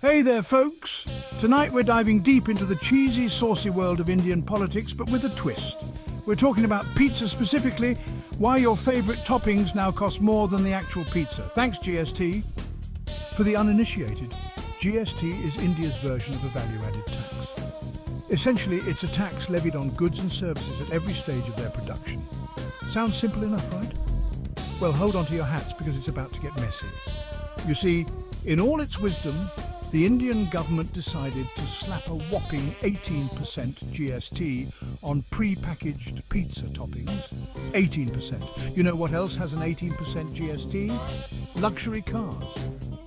Hey there, folks! Tonight we're diving deep into the cheesy, saucy world of Indian politics, but with a twist. We're talking about pizza specifically, why your favourite toppings now cost more than the actual pizza. Thanks, GST. For the uninitiated, GST is India's version of a value-added tax. Essentially, it's a tax levied on goods and services at every stage of their production. Sounds simple enough, right? Well, hold on to your hats because it's about to get messy. You see, in all its wisdom, the Indian government decided to slap a whopping 18% GST on pre-packaged pizza toppings. 18%. You know what else has an 18% GST? Luxury cars.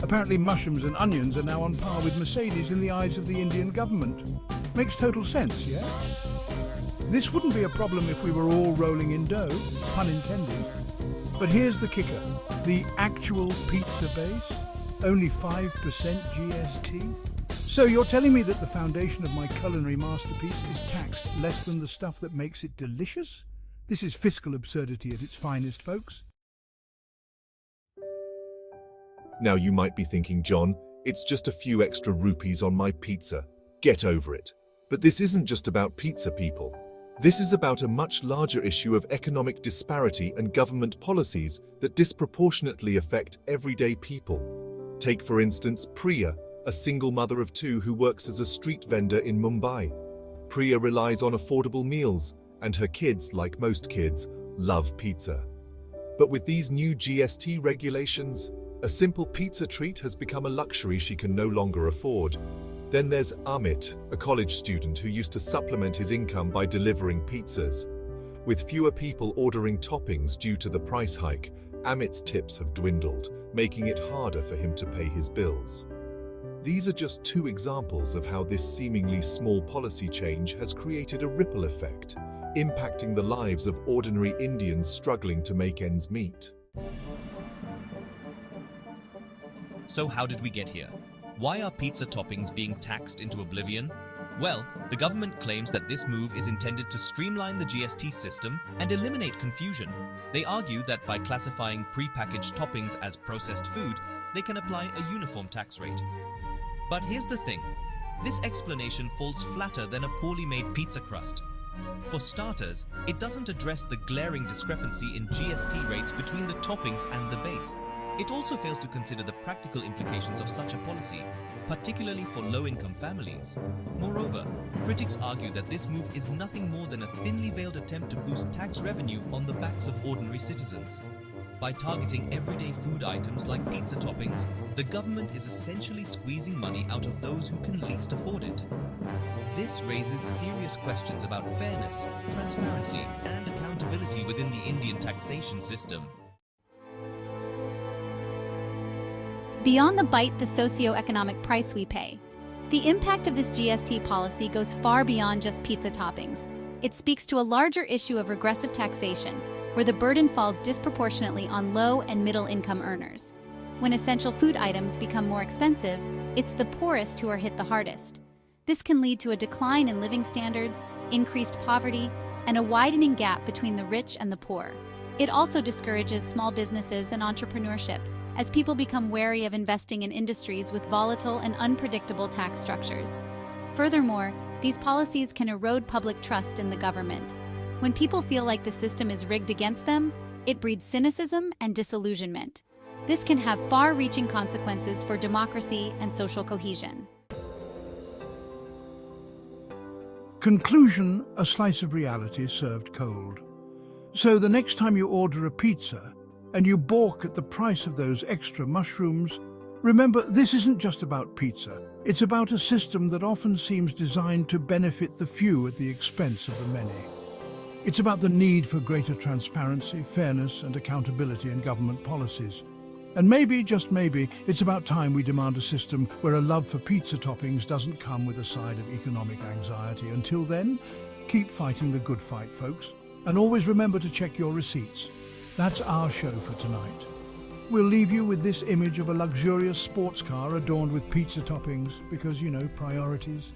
Apparently mushrooms and onions are now on par with Mercedes in the eyes of the Indian government. Makes total sense, yeah? This wouldn't be a problem if we were all rolling in dough, pun intended. But here's the kicker. The actual pizza base? Only 5% GST? So you're telling me that the foundation of my culinary masterpiece is taxed less than the stuff that makes it delicious? This is fiscal absurdity at its finest, folks. Now you might be thinking, John, it's just a few extra rupees on my pizza. Get over it. But this isn't just about pizza, people. This is about a much larger issue of economic disparity and government policies that disproportionately affect everyday people. Take, for instance, Priya, a single mother of two who works as a street vendor in Mumbai. Priya relies on affordable meals, and her kids, like most kids, love pizza. But with these new GST regulations, a simple pizza treat has become a luxury she can no longer afford. Then there's Amit, a college student who used to supplement his income by delivering pizzas. With fewer people ordering toppings due to the price hike, Amit's tips have dwindled, making it harder for him to pay his bills. These are just two examples of how this seemingly small policy change has created a ripple effect, impacting the lives of ordinary Indians struggling to make ends meet. So how did we get here? Why are pizza toppings being taxed into oblivion? Well, the government claims that this move is intended to streamline the GST system and eliminate confusion. They argue that by classifying pre-packaged toppings as processed food, they can apply a uniform tax rate. But here's the thing. This explanation falls flatter than a poorly made pizza crust. For starters, it doesn't address the glaring discrepancy in GST rates between the toppings and the base. It also fails to consider the practical implications of such a policy, particularly for low-income families. Moreover, critics argue that this move is nothing more than a thinly veiled attempt to boost tax revenue on the backs of ordinary citizens. By targeting everyday food items like pizza toppings, the government is essentially squeezing money out of those who can least afford it. This raises serious questions about fairness, transparency, and accountability within the Indian taxation system. Beyond the bite, the socioeconomic price we pay. The impact of this GST policy goes far beyond just pizza toppings. It speaks to a larger issue of regressive taxation, where the burden falls disproportionately on low and middle-income earners. When essential food items become more expensive, it's the poorest who are hit the hardest. This can lead to a decline in living standards, increased poverty, and a widening gap between the rich and the poor. It also discourages small businesses and entrepreneurship, as people become wary of investing in industries with volatile and unpredictable tax structures. Furthermore, these policies can erode public trust in the government. When people feel like the system is rigged against them, it breeds cynicism and disillusionment. This can have far-reaching consequences for democracy and social cohesion. Conclusion: a slice of reality served cold. So the next time you order a pizza, and you balk at the price of those extra mushrooms, remember, this isn't just about pizza. It's about a system that often seems designed to benefit the few at the expense of the many. It's about the need for greater transparency, fairness, and accountability in government policies. And maybe, just maybe, it's about time we demand a system where a love for pizza toppings doesn't come with a side of economic anxiety. Until then, keep fighting the good fight, folks. And always remember to check your receipts. That's our show for tonight. We'll leave you with this image of a luxurious sports car adorned with pizza toppings because, you know, priorities.